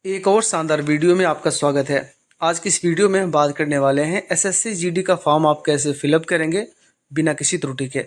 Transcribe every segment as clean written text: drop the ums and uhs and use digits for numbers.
एक और शानदार वीडियो में आपका स्वागत है। आज की इस वीडियो में हम बात करने वाले हैं एसएससी जीडी का फॉर्म आप कैसे फिलअप करेंगे बिना किसी त्रुटि के।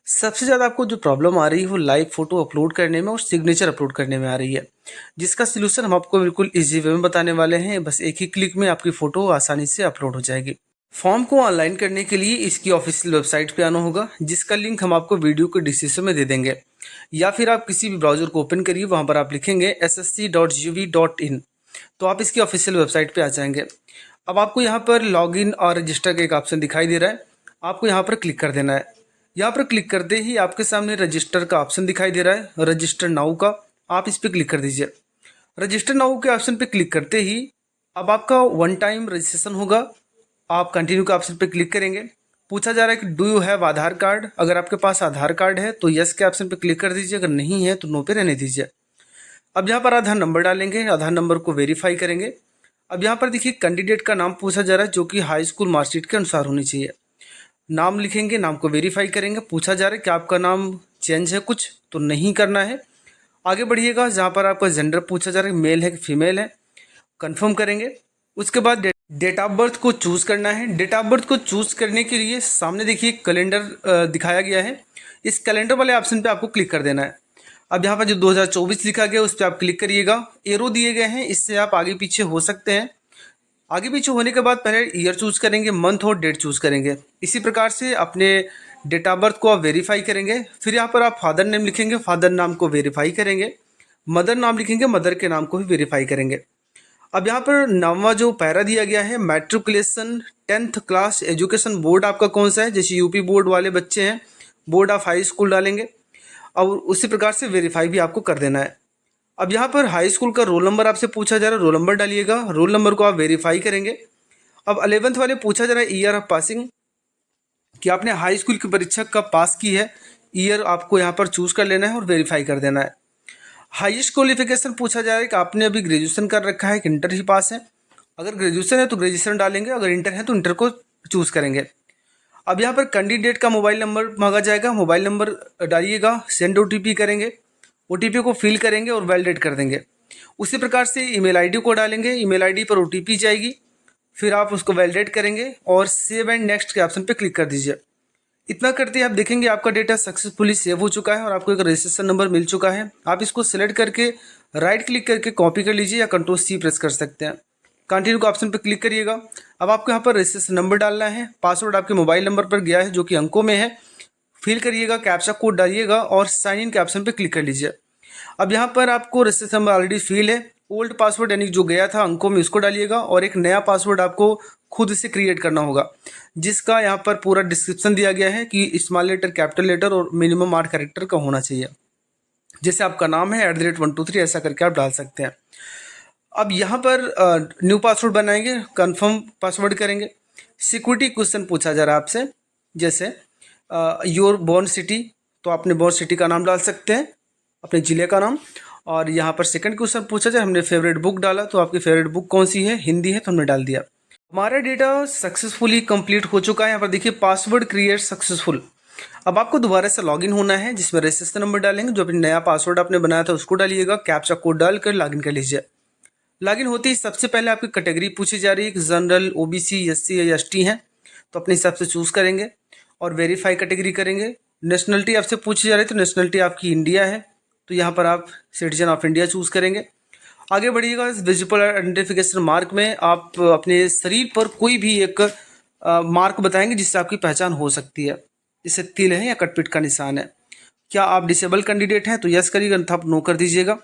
सबसे ज़्यादा आपको जो प्रॉब्लम आ रही है वो लाइव फ़ोटो अपलोड करने में और सिग्नेचर अपलोड करने में आ रही है, जिसका सलूशन हम आपको बिल्कुल ईजी वे में बताने वाले हैं। बस एक ही क्लिक में आपकी फ़ोटो आसानी से अपलोड हो जाएगी। फॉर्म को ऑनलाइन करने के लिए इसकी ऑफिशियल वेबसाइट पे आना होगा, जिसका लिंक हम आपको वीडियो के डिस्क्रिप्शन में दे देंगे, या फिर आप किसी भी ब्राउज़र को ओपन करिए, वहाँ पर आप लिखेंगे ssc.gov.in, तो आप इसकी ऑफिशियल वेबसाइट पे आ जाएंगे। अब आपको यहाँ पर लॉगिन और रजिस्टर का एक ऑप्शन दिखाई दे रहा है, आपको यहाँ पर क्लिक कर देना है। यहाँ पर क्लिक करते ही आपके सामने रजिस्टर का ऑप्शन दिखाई दे रहा है, रजिस्टर नाउ का, आप इस पर क्लिक कर दीजिए। रजिस्टर नाउ के ऑप्शन पे क्लिक करते ही अब आपका वन टाइम रजिस्ट्रेशन होगा। आप कंटिन्यू के ऑप्शन पे क्लिक करेंगे। पूछा जा रहा है कि do you have Aadhaar card. अगर आपके पास आधार कार्ड है तो यस के ऑप्शन पे क्लिक कर दीजिए, अगर नहीं है तो नो पे रहने दीजिए। अब यहाँ पर आधार नंबर डालेंगे, आधार नंबर को वेरीफाई करेंगे। अब यहाँ पर देखिए कैंडिडेट का नाम पूछा जा रहा है, जो कि हाई स्कूल मार्कशीट के अनुसार होनी चाहिए। नाम लिखेंगे, नाम को वेरीफाई करेंगे। पूछा जा रहा है कि आपका नाम चेंज है कुछ, तो नहीं करना है। आगे बढ़िएगा, जहाँ पर आपका जेंडर पूछा जा रहा है, मेल है कि फीमेल है, कंफर्म करेंगे। उसके बाद डेट ऑफ बर्थ को चूज़ करना है। डेट ऑफ बर्थ को चूज़ करने के लिए सामने देखिए कैलेंडर दिखाया गया है, इस कैलेंडर वाले ऑप्शन पे आपको क्लिक कर देना है। अब यहाँ पर जो 2024 लिखा गया उस पर आप क्लिक करिएगा। एरो दिए गए हैं, इससे आप आगे पीछे हो सकते हैं। आगे पीछे होने के बाद पहले ईयर चूज़ करेंगे, मंथ और डेट चूज़ करेंगे। इसी प्रकार से अपने डेट ऑफ बर्थ को आप वेरीफाई करेंगे। फिर यहाँ पर आप फादर नेम लिखेंगे, फादर नाम को वेरीफाई करेंगे। मदर नाम लिखेंगे, मदर के नाम को भी वेरीफाई करेंगे। अब यहाँ पर नवा जो पैरा दिया गया है, matriculation 10th class education board आपका कौन सा है। जैसे यूपी बोर्ड वाले बच्चे हैं, बोर्ड ऑफ हाई स्कूल डालेंगे और उसी प्रकार से वेरीफाई भी आपको कर देना है। अब यहाँ पर हाई स्कूल का रोल नंबर आपसे पूछा जा रहा है, रोल नंबर डालिएगा, रोल नंबर को आप वेरीफाई करेंगे। अब 11th वाले पूछा जा रहा है ईयर ऑफ पासिंग, कि आपने हाई स्कूल की परीक्षा कब पास की है, ईयर आपको यहाँ पर चूज़ कर लेना है और वेरीफाई कर देना है। हाईएस्ट क्वालिफिकेशन पूछा जा रहा है कि आपने अभी ग्रेजुएशन कर रखा है कि इंटर ही पास है। अगर ग्रेजुएशन है तो ग्रेजुएशन डालेंगे, अगर इंटर है तो इंटर को चूज़ करेंगे। अब यहाँ पर कैंडिडेट का मोबाइल नंबर मांगा जाएगा, मोबाइल नंबर डालिएगा, सेंड ओटीपी करेंगे, ओटीपी को फिल करेंगे और वैलिडेट कर देंगे। उसी प्रकार से ईमेल आईडी को डालेंगे, ईमेल आईडी पर ओटीपी जाएगी, फिर आप उसको वैलिडेट करेंगे और सेव एंड नेक्स्ट के ऑप्शन पर क्लिक कर दीजिए। इतना करते ही आप देखेंगे आपका डेटा सक्सेसफुली सेव हो चुका है और आपको एक रजिस्ट्रेशन नंबर मिल चुका है। आप इसको सिलेक्ट करके राइट क्लिक करके कॉपी कर लीजिए या कंट्रोल सी प्रेस कर सकते हैं। कंटिन्यू के ऑप्शन पर क्लिक करिएगा। अब आपको यहाँ पर रजिस्ट्रेशन नंबर डालना है, पासवर्ड आपके मोबाइल नंबर पर गया है जो कि अंकों में है, फिल करिएगा, कैप्चा कोड डालिएगा और साइन इन के ऑप्शन पर क्लिक कर लीजिए। अब यहाँ पर आपको रजिस्ट्रेशन नंबर ऑलरेडी फिल है, ओल्ड पासवर्ड यानी जो गया था अंकों में उसको डालिएगा और एक नया पासवर्ड आपको खुद से क्रिएट करना होगा, जिसका यहाँ पर पूरा डिस्क्रिप्शन दिया गया है कि स्मॉल लेटर, कैपिटल लेटर और मिनिमम 8 कैरेक्टर का होना चाहिए। जैसे आपका नाम है @123 ऐसा करके आप डाल सकते हैं। अब यहाँ पर न्यू पासवर्ड बनाएंगे, कंफर्म पासवर्ड करेंगे। सिक्योरिटी क्वेश्चन पूछा जा रहा है आपसे, जैसे योर बोर्न सिटी, तो आपने बोर्न सिटी का नाम डाल सकते हैं, अपने ज़िले का नाम। और यहाँ पर सेकंड क्वेश्चन पूछा जाए, हमने फेवरेट बुक डाला, तो आपकी फेवरेट बुक कौन सी है, हिंदी है तो हमने डाल दिया। हमारा डेटा सक्सेसफुली कंप्लीट हो चुका है। यहाँ पर देखिए पासवर्ड क्रिएट सक्सेसफुल। अब आपको दोबारा से लॉगिन होना है, जिसमें रजिस्ट्रेशन नंबर डालेंगे, जो अपनी नया पासवर्ड आपने बनाया था उसको डालिएगा, कैप्चा कोड डालकर लॉगिन कर लीजिए। लॉगिन होते ही सबसे पहले आपकी कैटेगरी पूछी जा रही है कि जनरल, ओबीसी, एससी या एसटी हैं, तो अपने हिसाब से चूज़ करेंगे और वेरीफाई कैटेगरी करेंगे। नेशनलिटी आपसे पूछी जा रही है, तो नेशनलिटी आपकी इंडिया है, तो यहाँ पर आप सिटीजन ऑफ इंडिया चूज़ करेंगे। आगे बढ़िएगा, विजिबल आइडेंटिफिकेशन मार्क में आप अपने शरीर पर कोई भी एक मार्क बताएंगे जिससे आपकी पहचान हो सकती है, जैसे तिल है या कटपीट का निशान है। क्या आप डिसेबल कैंडिडेट हैं तो यस करिएगा, अन्यथा आप नो कर दीजिएगा,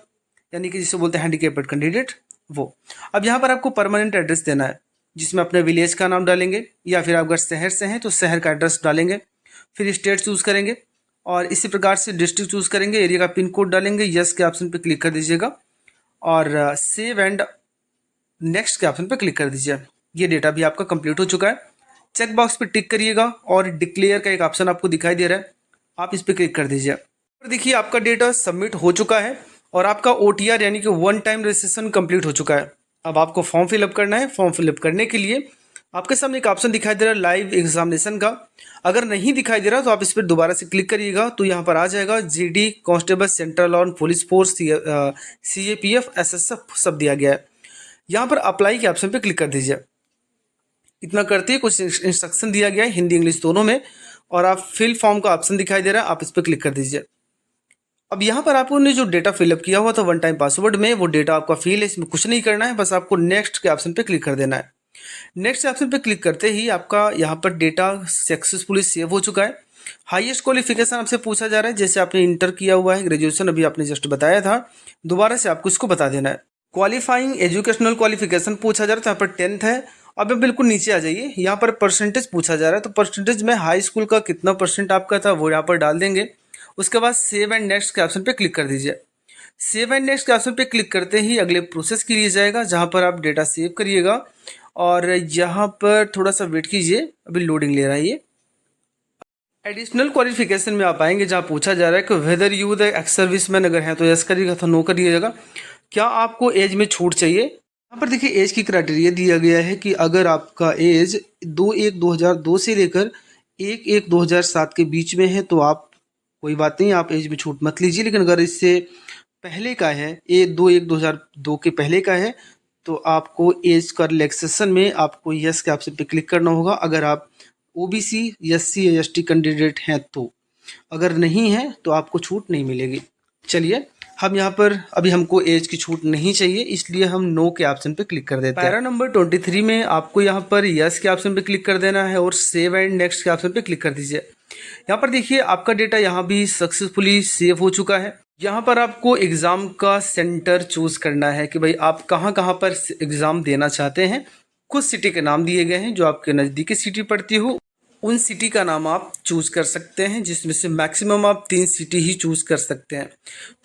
यानी कि जिसे बोलते हैं हैंडीकेप्ड कैंडिडेट वो। अब यहाँ पर आपको परमानेंट एड्रेस देना है, जिसमें अपने विलेज का नाम डालेंगे, या फिर आप अगर शहर से हैं तो शहर का एड्रेस डालेंगे। फिर स्टेट चूज़ करेंगे और इसी प्रकार से डिस्ट्रिक्ट चूज़ करेंगे, एरिया का पिन कोड डालेंगे, यस के ऑप्शन पर क्लिक कर दीजिएगा और सेव एंड नेक्स्ट के ऑप्शन पर क्लिक कर दीजिए। ये डेटा भी आपका कंप्लीट हो चुका है। चेक बॉक्स पे टिक करिएगा और डिक्लेयर का एक ऑप्शन आपको दिखाई दे रहा है, आप इस पर क्लिक कर दीजिए। देखिए आपका डेटा सबमिट हो चुका है और आपका OTR यानी कि वन टाइम रजिस्ट्रेशन कंप्लीट हो चुका है। अब आपको फॉर्म फिलअप करना है। फॉर्म फिलअप करने के लिए आपके सामने एक ऑप्शन दिखाई दे रहा है लाइव एग्जामिनेशन का। अगर नहीं दिखाई दे रहा तो आप इस पर दोबारा से क्लिक करिएगा तो यहाँ पर आ जाएगा जीडी कांस्टेबल सेंट्रल और पुलिस फोर्स सीएपीएफ एसएसएफ सब दिया गया है। यहाँ पर अप्लाई के ऑप्शन पे क्लिक कर दीजिए। इतना करते ही कुछ इंस्ट्रक्शन दिया गया है हिंदी इंग्लिश दोनों में, और आप फिल फॉर्म का ऑप्शन दिखाई दे रहा है, आप इस पर क्लिक कर दीजिए। अब यहाँ पर आपको ने जो डेटा फिलअप किया हुआ था वन टाइम पासवर्ड में, वो डेटा आपका फिल है, इसमें कुछ नहीं करना है, बस आपको नेक्स्ट के ऑप्शन पे क्लिक कर देना है। नेक्स्ट ऑप्शन पे क्लिक करते ही आपका यहाँ पर डेटा सक्सेसफुली सेव हो चुका है। हाईएस्ट क्वालिफिकेशन आपसे पूछा जा रहा है, जैसे आपने इंटर किया हुआ है, ग्रेजुएशन अभी आपने जस्ट बताया था, दोबारा से आपको इसको बता देना है। क्वालिफाइंग एजुकेशनल क्वालिफिकेशन पूछा जा रहा है, तो यहाँ पर 10th है। अब आप बिल्कुल नीचे आ जाइए, यहाँ पर परसेंटेज पूछा जा रहा है, तो परसेंटेज में हाई स्कूल का कितना परसेंट आपका था वो यहाँ पर डाल देंगे। उसके बाद सेव एंड नेक्स्ट के ऑप्शन पे क्लिक कर दीजिए। सेव एंड नेक्स्ट के ऑप्शन पे क्लिक करते ही अगले प्रोसेस के लिए जाएगा, जहाँ पर आप डेटा सेव करिएगा, और यहाँ पर थोड़ा सा वेट कीजिए, अभी लोडिंग ले रहा है ये। एडिशनल क्वालिफिकेशन में आप आएंगे, जहाँ पूछा जा रहा है कि whether you the ex serviceman, अगर है तो यस करिएगा, तो नो करिएगा। क्या आपको एज में छूट चाहिए? यहाँ पर देखिए एज की क्राइटेरिया दिया गया है कि अगर आपका एज 2/1/2002 से लेकर 1/1/2007 के बीच में है तो आप कोई बात नहीं, आप एज में छूट मत लीजिए। लेकिन अगर इससे पहले का है, 2/1/2002 के पहले का है, तो आपको एज का रिलैक्सेशन में आपको यस के ऑप्शन पे क्लिक करना होगा, अगर आप ओबीसी एससी या एसटी कैंडिडेट हैं तो। अगर नहीं है तो आपको छूट नहीं मिलेगी। चलिए हम यहाँ पर अभी हमको एज की छूट नहीं चाहिए, इसलिए हम नो के ऑप्शन पे क्लिक कर देते हैं। पैरा नंबर 23 में आपको यहाँ पर यस के ऑप्शन पे क्लिक कर देना है और सेव एंड नेक्स्ट के ऑप्शन पे क्लिक कर दीजिए। यहाँ पर देखिए आपका डेटा यहाँ भी सक्सेसफुली सेव हो चुका है। यहाँ पर आपको एग्ज़ाम का सेंटर चूज़ करना है कि भाई आप कहाँ कहाँ पर एग्ज़ाम देना चाहते हैं। कुछ सिटी के नाम दिए गए हैं, जो आपके नज़दीकी सिटी पड़ती हो उन सिटी का नाम आप चूज़ कर सकते हैं, जिसमें से मैक्सिमम आप 3 सिटी ही चूज़ कर सकते हैं।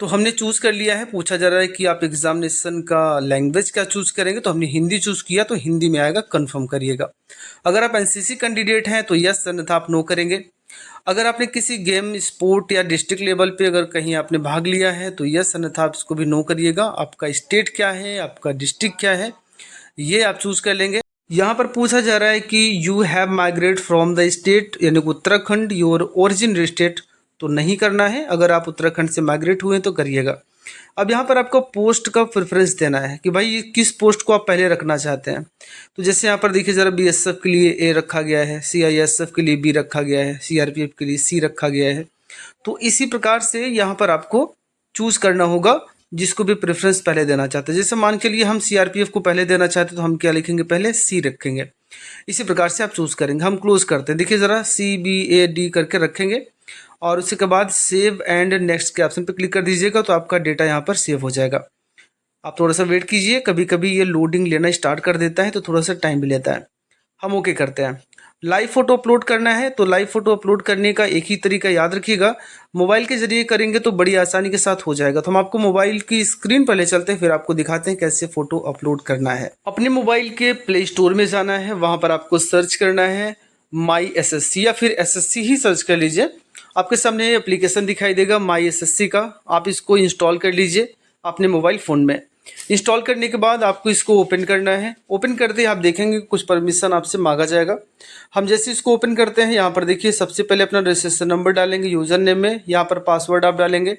तो हमने चूज़ कर लिया है। पूछा जा रहा है कि आप एग्जामिनेशन का लैंग्वेज क्या चूज़ करेंगे, तो हमने हिंदी चूज़ किया, तो हिंदी में आएगा, कन्फर्म करिएगा। अगर आप एनसीसी कैंडिडेट हैं तो यस, अन्यथा आप नो करेंगे। अगर आपने किसी गेम स्पोर्ट या डिस्ट्रिक्ट लेवल पे अगर कहीं आपने भाग लिया है तो यस, अन्यथा आप इसको भी नो करिएगा। आपका स्टेट क्या है, आपका डिस्ट्रिक्ट क्या है, ये आप चूज़ कर लेंगे। यहाँ पर पूछा जा रहा है कि you have migrate from the state, यानी कि उत्तराखंड योर ओरिजिन स्टेट, तो नहीं करना है। अगर आप उत्तराखंड से माइग्रेट हुए तो करिएगा। अब यहाँ पर आपको पोस्ट का प्रेफरेंस देना है कि भाई किस पोस्ट को आप पहले रखना चाहते हैं। तो जैसे यहाँ पर देखिए ज़रा बीएसएफ के लिए ए रखा गया है, सीआईएसएफ के लिए बी रखा गया है, सीआरपीएफ के लिए सी रखा गया है। तो इसी प्रकार से यहाँ पर आपको चूज़ करना होगा जिसको भी प्रेफरेंस पहले देना चाहते हैं। जैसे मान के लिए हम सीआरपीएफ को पहले देना चाहते हैं तो हम क्या लिखेंगे, पहले सी रखेंगे। इसी प्रकार से आप चूज़ करेंगे। हम क्लोज करते हैं, देखिए ज़रा CBAD करके रखेंगे और उसके बाद सेव एंड नेक्स्ट के ऑप्शन पे क्लिक कर दीजिएगा, तो आपका डेटा यहाँ पर सेव हो जाएगा। आप थोड़ा सा वेट कीजिए, कभी कभी ये लोडिंग लेना स्टार्ट कर देता है तो थोड़ा सा टाइम भी लेता है। हम ओके करते हैं। लाइव फ़ोटो अपलोड करना है तो लाइव फ़ोटो अपलोड करने का एक ही तरीका याद रखिएगा, मोबाइल के ज़रिए करेंगे तो बड़ी आसानी के साथ हो जाएगा। तो हम आपको मोबाइल की स्क्रीन पर ले चलते हैं, फिर आपको दिखाते हैं कैसे फ़ोटो अपलोड करना है। अपने मोबाइल के प्ले स्टोर में जाना है, वहाँ पर आपको सर्च करना है माई SSC या फिर SSC ही सर्च कर लीजिए। आपके सामने एप्लीकेशन दिखाई देगा माई SSC का, आप इसको इंस्टॉल कर लीजिए अपने मोबाइल फ़ोन में। इंस्टॉल करने के बाद आपको इसको ओपन करना है। ओपन करते ही आप देखेंगे कुछ परमिशन आपसे मांगा जाएगा। हम जैसे इसको ओपन करते हैं, यहाँ पर देखिए सबसे पहले अपना रजिस्ट्रेशन नंबर डालेंगे यूज़र नेम में, यहाँ पर पासवर्ड आप डालेंगे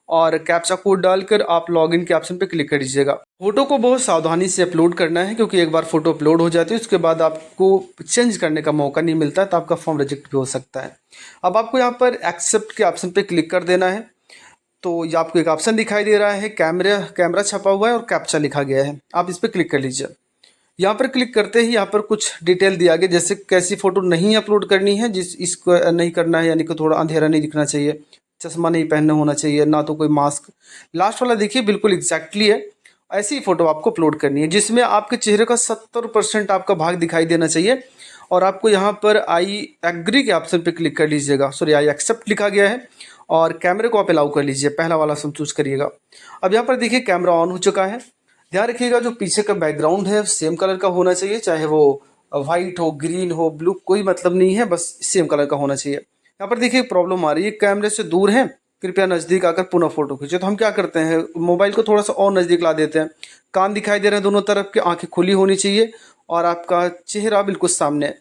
और कैप्चा कोड डालकर आप लॉगिन के ऑप्शन पे क्लिक कर दीजिएगा। फोटो को बहुत सावधानी से अपलोड करना है, क्योंकि एक बार फोटो अपलोड हो जाती है उसके बाद आपको चेंज करने का मौका नहीं मिलता, तो आपका फॉर्म रिजेक्ट भी हो सकता है। अब आपको यहाँ पर एक्सेप्ट के ऑप्शन पे क्लिक कर देना है। तो ये आपको एक ऑप्शन दिखाई दे रहा है, कैमरा छपा हुआ है और कैप्चा लिखा गया है, आप इस पर क्लिक कर लीजिए। यहाँ पर क्लिक करते ही यहाँ पर कुछ डिटेल दिया गया, जैसे कैसी फ़ोटो नहीं अपलोड करनी है, इसको नहीं करना है, यानी कि थोड़ा अंधेरा नहीं दिखना चाहिए, चश्मा नहीं पहनना होना चाहिए, ना तो कोई मास्क। लास्ट वाला देखिए बिल्कुल एग्जैक्टली है, ऐसी ही फ़ोटो आपको अपलोड करनी है जिसमें आपके चेहरे का 70% आपका भाग दिखाई देना चाहिए। और आपको यहाँ पर आई एग्री के ऑप्शन पे क्लिक कर लीजिएगा, सॉरी आई एक्सेप्ट लिखा गया है, और कैमरे को आप अलाउ कर लीजिए, पहला वाला ऑप्शन चूज़ करिएगा। अब यहाँ पर देखिए कैमरा ऑन हो चुका है। ध्यान रखिएगा जो पीछे का बैकग्राउंड है सेम कलर का होना चाहिए, चाहे वो वाइट हो, ग्रीन हो, ब्लू, कोई मतलब नहीं है, बस सेम कलर का होना चाहिए। यहाँ पर देखिए प्रॉब्लम आ रही है, कैमरे से दूर है, कृपया नज़दीक आकर पुनः फोटो खींचे। तो हम क्या करते हैं, मोबाइल को थोड़ा सा और नज़दीक ला देते हैं। कान दिखाई दे रहे हैं दोनों तरफ के, आंखें खुली होनी चाहिए और आपका चेहरा बिल्कुल सामने है।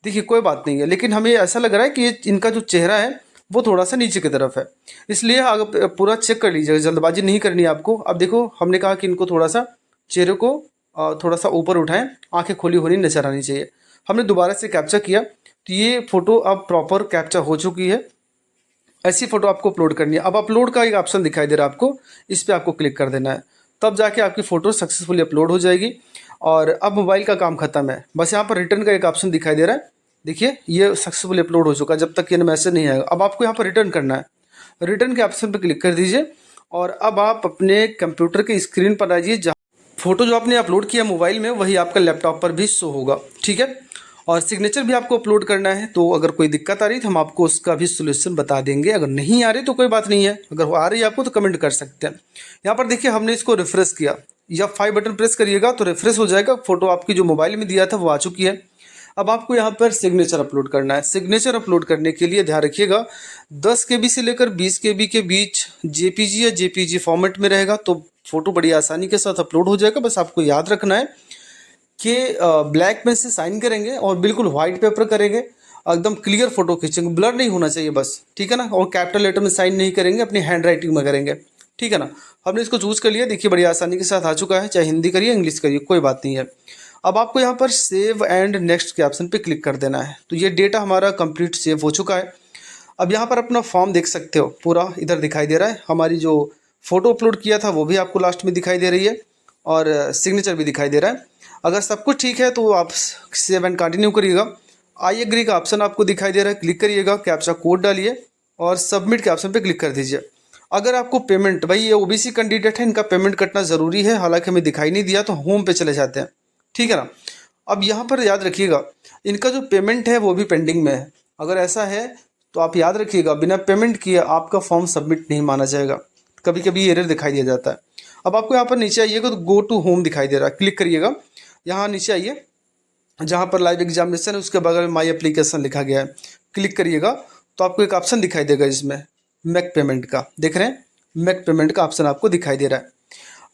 देखिए कोई बात नहीं है, लेकिन हमें ऐसा लग रहा है कि इनका जो चेहरा है वो थोड़ा सा नीचे की तरफ है, इसलिए अगर पूरा चेक कर लीजिएगा, जल्दबाजी नहीं करनी है आपको। अब देखो हमने कहा कि इनको थोड़ा सा चेहरे को थोड़ा सा ऊपर उठाएं, आंखें खोली होनी नजर आनी चाहिए। हमने दोबारा से कैप्चा किया तो ये फ़ोटो अब प्रॉपर कैप्चा हो चुकी है। ऐसी फ़ोटो आपको अपलोड करनी है। अब अपलोड का एक ऑप्शन दिखाई दे रहा है आपको, इस पर आपको क्लिक कर देना है, तब जाके आपकी फ़ोटो सक्सेसफुली अपलोड हो जाएगी। और अब मोबाइल का काम खत्म है, बस यहाँ पर रिटर्न का एक ऑप्शन दिखाई दे रहा है। देखिए ये सक्सेसफुली अपलोड हो चुका है, जब तक ये मैसेज नहीं आएगा। अब आपको यहाँ पर रिटर्न करना है, रिटर्न के ऑप्शन पर क्लिक कर दीजिए और अब आप अपने कंप्यूटर के स्क्रीन पर आइए, जहाँ फ़ोटो जो आपने अपलोड किया मोबाइल में वही आपका लैपटॉप पर भी शो होगा, ठीक है। और सिग्नेचर भी आपको अपलोड करना है, तो अगर कोई दिक्कत आ रही तो हम आपको उसका भी सोल्यूशन बता देंगे। अगर नहीं आ रही तो कोई बात नहीं है, अगर आ रही है आपको तो कमेंट कर सकते हैं। यहाँ पर देखिए हमने इसको रिफ्रेश किया, या 5 बटन प्रेस करिएगा तो रिफ्रेश हो जाएगा, फ़ोटो आपकी जो मोबाइल में दिया था वो आ चुकी है। अब आपको यहाँ पर सिग्नेचर अपलोड करना है। सिग्नेचर अपलोड करने के लिए ध्यान रखिएगा 10 KB से लेकर 20 KB के बीच JPG या JPG फॉर्मेट में रहेगा, तो फ़ोटो बड़ी आसानी के साथ अपलोड हो जाएगा। बस आपको याद रखना है कि ब्लैक पेन से साइन करेंगे और बिल्कुल वाइट पेपर करेंगे, एकदम क्लियर फोटो खींचेंगे, ब्लर नहीं होना चाहिए बस, ठीक है ना। और कैपिटल लेटर में साइन नहीं करेंगे, अपनी हैंड राइटिंग में करेंगे, ठीक है ना। हमने इसको चूज़ कर लिया, देखिए बड़ी आसानी के साथ आ चुका है, चाहे हिंदी करिए इंग्लिश करिए कोई बात नहीं है। अब आपको यहाँ पर सेव एंड नेक्स्ट के ऑप्शन पे क्लिक कर देना है, तो ये डेटा हमारा कंप्लीट सेव हो चुका है। अब यहाँ पर अपना फॉर्म देख सकते हो, पूरा इधर दिखाई दे रहा है। हमारी जो फ़ोटो अपलोड किया था वो भी आपको लास्ट में दिखाई दे रही है और सिग्नेचर भी दिखाई दे रहा है। अगर सब कुछ ठीक है तो आप सेव एंड कंटिन्यू करिएगा। आई एग्री का ऑप्शन आपको दिखाई दे रहा है, क्लिक करिएगा, कैप्चा कोड डालिए और सबमिट के ऑप्शन पे क्लिक कर दीजिए। अगर आपको पेमेंट, भाई ये ओबीसी कैंडिडेट है, इनका पेमेंट कटना ज़रूरी है, हालांकि हमें दिखाई नहीं दिया, तो होम पे चले जाते हैं, ठीक है ना। अब यहाँ पर याद रखिएगा इनका जो पेमेंट है वो भी पेंडिंग में है। अगर ऐसा है तो आप याद रखिएगा बिना पेमेंट किए आपका फॉर्म सबमिट नहीं माना जाएगा, कभी कभी एरर दिखाई दिया जाता है। अब आपको यहाँ पर नीचे आइएगा तो गो टू होम दिखाई दे रहा है, क्लिक करिएगा। यहाँ नीचे आइए, जहाँ पर लाइव एग्जामिनेशन है उसके बगल में माई एप्लीकेशन लिखा गया है, क्लिक करिएगा तो आपको एक ऑप्शन दिखाई देगा इसमें मेक पेमेंट का, देख रहे हैं मेक पेमेंट का ऑप्शन आपको दिखाई दे रहा है।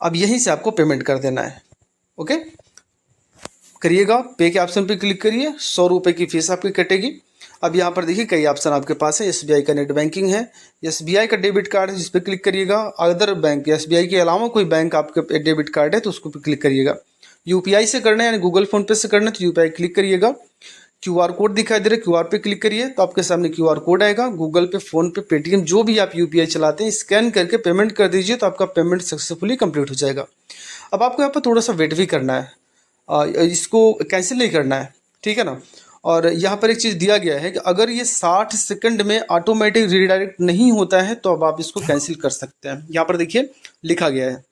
अब यहीं से आपको पेमेंट कर देना है, ओके करिएगा। पे के ऑप्शन पे क्लिक करिए, 100 रुपये की फीस आपकी कटेगी। अब यहाँ पर देखिए कई ऑप्शन आपके पास है, SBI का नेट बैंकिंग है, SBI का डेबिट कार्ड है जिस पर क्लिक करिएगा। अदर बैंक SBI के अलावा कोई बैंक आपके डेबिट कार्ड है तो उसको पे क्लिक करिएगा। UPI से करना है यानी गूगल फोन पे से करना है तो UPI क्लिक करिएगा। QR कोड दिखाई दे रहा है, QR पे क्लिक करिए तो आपके सामने QR कोड आएगा। गूगल पे, फोन पे, पेटीएम जो भी आप UPI चलाते हैं स्कैन करके पेमेंट कर दीजिए तो आपका पेमेंट सक्सेसफुली कंप्लीट हो जाएगा। अब आपको यहाँ पर थोड़ा सा वेट भी करना है, इसको कैंसिल नहीं करना है, ठीक है ना। और यहाँ पर एक चीज़ दिया गया है कि अगर ये 60 सेकंड में ऑटोमेटिक रीडायरेक्ट नहीं होता है तो अब आप इसको कैंसिल कर सकते हैं। यहाँ पर देखिए लिखा गया है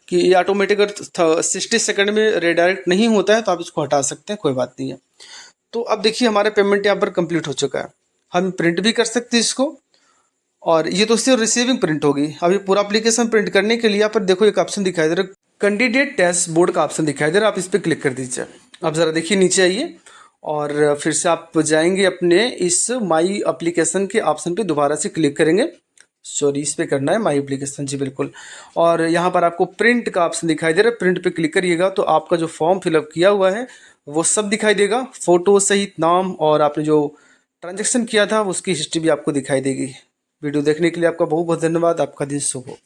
कि ये ऑटोमेटिक अगर 60 सेकंड में रीडायरेक्ट नहीं होता है तो आप इसको हटा सकते हैं, कोई बात नहीं है। तो अब देखिए हमारा पेमेंट यहाँ पर कंप्लीट हो चुका है, हम प्रिंट भी कर सकते हैं इसको, और ये तो सिर्फ रिसीविंग प्रिंट होगी। अभी पूरा एप्लीकेशन प्रिंट करने के लिए यहाँ पर देखो एक ऑप्शन दिखाई दे रहा है, कैंडिडेट डैशबोर्ड का ऑप्शन दिखाई दे रहा है, आप इस पर क्लिक कर दीजिए। अब ज़रा देखिए नीचे आइए और फिर से आप जाएंगे अपने इस माई एप्लीकेशन के ऑप्शन पे, दोबारा से क्लिक करेंगे, सॉरी इस पे करना है माई एप्लीकेशन, जी बिल्कुल। और यहाँ पर आपको प्रिंट का ऑप्शन दिखाई दे रहा है, प्रिंट पे क्लिक करिएगा तो आपका जो फॉर्म फिलअप किया हुआ है वो सब दिखाई देगा, फोटो सहित नाम, और आपने जो ट्रांजेक्शन किया था उसकी हिस्ट्री भी आपको दिखाई देगी। वीडियो देखने के लिए आपका बहुत बहुत धन्यवाद, आपका दिन शुभ हो।